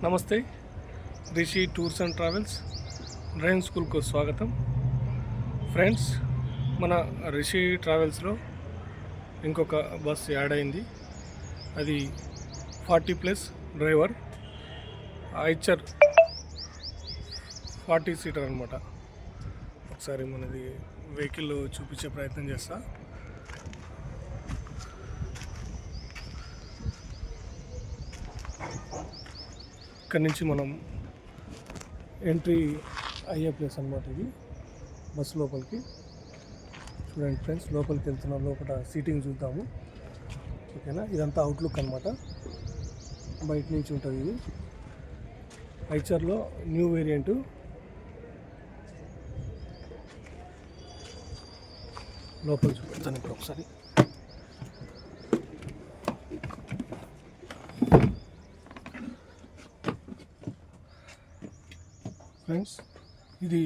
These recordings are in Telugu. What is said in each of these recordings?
నమస్తే Rishi tours and travels driving స్కూల్కు స్వాగతం. ఫ్రెండ్స్, మన రిషి ట్రావెల్స్లో ఇంకొక బస్ యాడ్ అయింది. అది 40+ డ్రైవర్ ఐచర్ 40 సీటర్ అనమాట. ఒకసారి మనది వెహికల్ చూపించే ప్రయత్నం చేస్తా. ఇక్కడ నుంచి మనం ఎంట్రీ అయ్యే ప్లేస్ అనమాట. ఇది బస్సు లోపలికి చూడండి ఫ్రెండ్స్, లోపలికి వెళ్తున్నాం. లోపల సీటింగ్ చూద్దాము, ఓకేనా. ఇదంతా అవుట్లుక్ అనమాట, బయట నుంచి ఉంటుంది. ఇది ఐచర్లో న్యూ వేరియంటు. లోపల చూపిస్తాను ఇప్పుడు ఒకసారి. ఫ్రెండ్స్, ఇది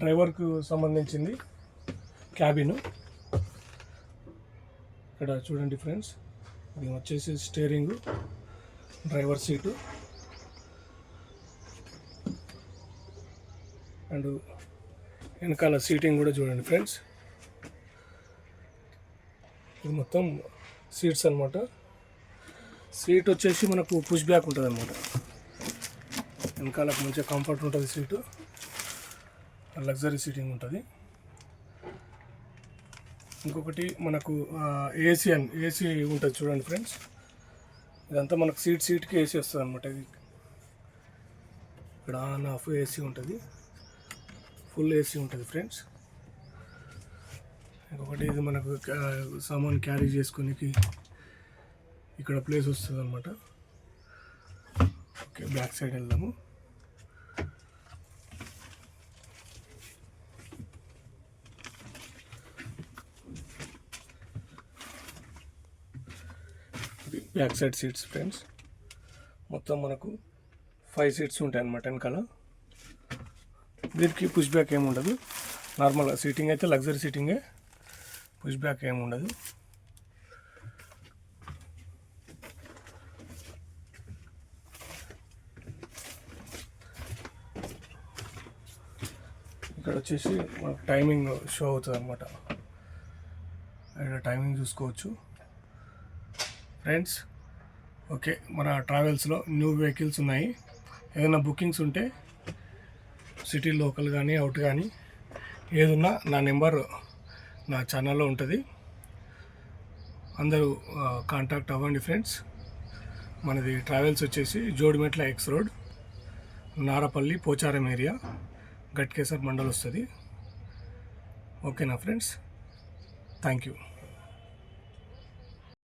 డ్రైవర్కు సంబంధించింది క్యాబిన్. ఇక్కడ చూడండి ఫ్రెండ్స్, ఇది వచ్చేసి స్టీరింగు, డ్రైవర్ సీటు అండ్ వెనకాల సీటింగ్ కూడా చూడండి ఫ్రెండ్స్. ఇది మొత్తం సీట్స్ అనమాట. సీట్ వచ్చేసి మనకు పుష్ బ్యాక్ ఉంటుంది అనమాట. వెనకాలకు మంచిగా కంఫర్ట్ ఉంటుంది సీటు, లగ్జరీ సీటింగ్ ఉంటుంది. ఇంకొకటి మనకు ఏసీ ఉంటుంది చూడండి ఫ్రెండ్స్. ఇదంతా మనకు సీట్కి ఏసీ వస్తుంది అనమాట. ఇది ఇక్కడ ఆన్ ఆఫ్ ఏసీ ఉంటుంది, ఫుల్ ఏసీ ఉంటుంది ఫ్రెండ్స్. ఇంకొకటి ఇది మనకు సామాన్ క్యారీ చేసుకునేకి ఇక్కడ ప్లేస్ వస్తుంది అనమాట. ఓకే, బ్యాక్ సైడ్ వెళ్దాము. బ్యాక్ సైడ్ సీట్స్ ఫ్రెండ్స్, మొత్తం మనకు 5 సీట్స్ ఉంటాయి అన్నమాట వెనకాల. దీనికి పుష్ బ్యాక్ ఏమి ఉండదు, నార్మల్ సీటింగ్ అయితే లగ్జరీ సీటింగే, పుష్ బ్యాక్ ఏమి ఉండదు. ఇక్కడ వచ్చేసి మనకు టైమింగ్ షో అవుతుంది అనమాట. ఇక్కడ టైమింగ్ చూసుకోవచ్చు ఫ్రెండ్స్. ఓకే, మన ట్రావెల్స్లో న్యూ వెహికల్స్ ఉన్నాయి. ఏదైనా బుకింగ్స్ ఉంటే సిటీ లోకల్ కానీ అవుట్ కానీ ఏదున్నా నా నెంబర్ నా ఛానల్లో ఉంటుంది. అందరూ కాంటాక్ట్ అవ్వండి ఫ్రెండ్స్. మనది ట్రావెల్స్ వచ్చేసి Jodimetla X road, Narapally, Pocharam area, Ghatkesar mandal వస్తుంది. ఓకేనా ఫ్రెండ్స్, థ్యాంక్ యూ.